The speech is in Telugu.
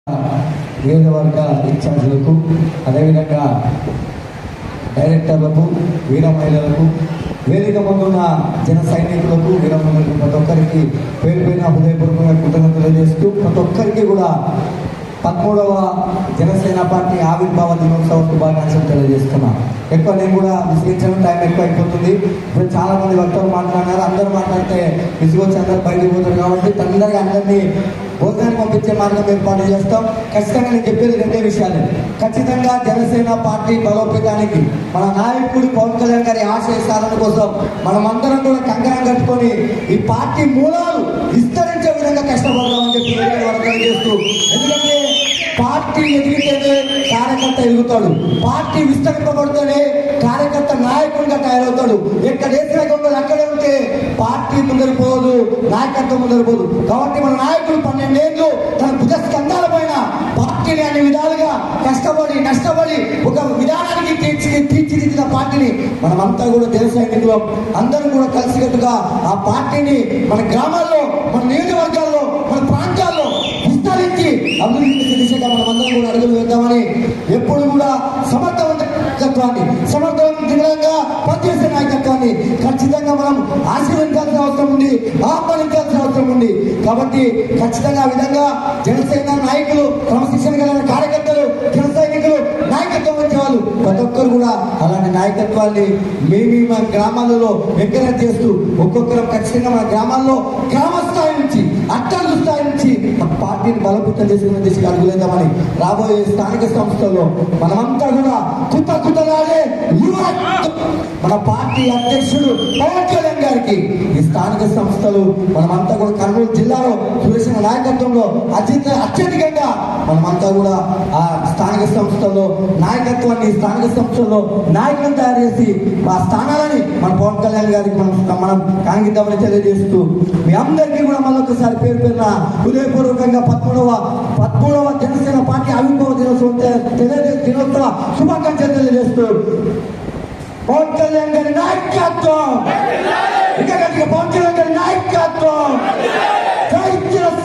నియోజకవర్గ ఇన్ఛార్జీలకు, అదేవిధంగా డైరెక్టర్లకు, వీర మహిళలకు, వేదిక ముందున్న జన సైనికులకు, వీర మహిళలకు ప్రతి ఒక్కరికి పేరు పైన హృదయపూర్వకంగా కృతజ్ఞతలు తెలియజేస్తూ ప్రతి ఒక్కరికి కూడా 13వ జనసేన పార్టీ ఆవిర్భావ దినోత్సవ శుభాకాంక్షలు తెలియజేస్తున్నాను. ఎక్కువ నేను కూడా విశ్లేషించడం టైం ఎక్కువ అయిపోతుంది. ఇప్పుడు చాలా మంది వక్తలు మాట్లాడినారు. అందరూ మాట్లాడితే విసుగొచ్చి అందరూ బయటకు పోతారు కాబట్టి తొందరగా అందరినీ భోజనాన్ని పంపించే మార్గం ఏర్పాటు చేస్తాం. ఖచ్చితంగా నేను చెప్పేది రెండే విషయాలు. ఖచ్చితంగా జనసేన పార్టీ బలోపేతానికి మన నాయకుడు పవన్ కళ్యాణ్ గారి ఆశయ సాధన కోసం మనమందరం కూడా కంకణం కట్టుకొని ఈ పార్టీ మూలాలు విస్తరించే విధంగా కష్టపడదామని చెప్పి చేస్తూ, ఎందుకంటే పార్టీ ఎదిగితేనే కార్యకర్త ఎదుగుతాడు, పార్టీ విస్తరింపబడితేనే కార్యకర్త నాయకుడిగా తయారవుతాడు. ఎక్కడ ఏదైనా అక్కడే ఉంటే పార్టీ ముందరు పోదు, నాయకత్వం ముందరు పోదు. కాబట్టి మన నాయకుడు 12 ఏళ్ళు తన భుజస్కంధాల పైన పార్టీని అన్ని విధాలుగా కష్టపడి నష్టపడి ఒక విధానానికి తీర్చిదిద్దిన పార్టీని మనమంతా కూడా జన సైనికులు అందరం కూడా కలిసికట్టుగా ఆ పార్టీని మన గ్రామాల్లో, మన నియోజకవర్గాల్లో, మన ప్రాంతాల్లో విస్తరించి అభివృద్ధి దిశగా మనమందరం కూడా అడుగులు వేద్దామని ఎప్పుడు కూడా సమర్థవంతంగా పనిచేసే నాయకత్వాన్ని ఖచ్చితంగా మనం ఆశీర్వదించాల్సిన అవసరం ఉంది, ఆహ్వానించాల్సిన అవసరం ఉంది. కాబట్టి ఖచ్చితంగా ఆ విధంగా జనసేన నాయకులు, క్రమశిక్షణ కలిగిన కార్యకర్తలు, జన సైనికులు, నాయకత్వం వచ్చే వాళ్ళు ప్రతి ఒక్కరు కూడా అలాంటి నాయకత్వాన్ని మన గ్రామాలలో ఎంకరేజ్ చేస్తూ ఒక్కొక్కరు ఖచ్చితంగా మన గ్రామాల్లో గ్రామ స్థాయి నుంచి అట్టలు స్థాయి నుంచి పార్టీని బలోపేతం చేసుకునే దిశగా అడుగులేదామని రాబోయే స్థానిక సంస్థల్లో మనమంతా కూడా కుతలాడే యువ మన పార్టీ అధ్యక్షుడు పవన్ కళ్యాణ్ గారికి ఈ స్థానిక సంస్థలు మనమంతా కూడా కర్నూలు జిల్లాలో సురేష్ నాయకత్వంలో అత్యధికంగా మనమంతా కూడా ఆ స్థానిక సంస్థల్లో నాయకత్వాన్ని, స్థానిక సంస్థల్లో నాయకులను తయారు చేసి ఆ స్థానాలని మన పవన్ కళ్యాణ్ గారికి మనం కాంగిద్దామని తెలియజేస్తూ మీ అందరికీ కూడా మళ్ళొకసారి పేరు పేరున హృదయపూర్వకంగా 13వ జనసేన పార్టీ ఆవిర్భావ దినోత్సవ శుభాకాంక్షలు తెలియజేస్తూ పవన్ కళ్యాణ్ గారి నాయకత్వం, ఇంకా గట్టిగా పవన్ కళ్యాణ్ గారి నాయకత్వం, జై జనసేన.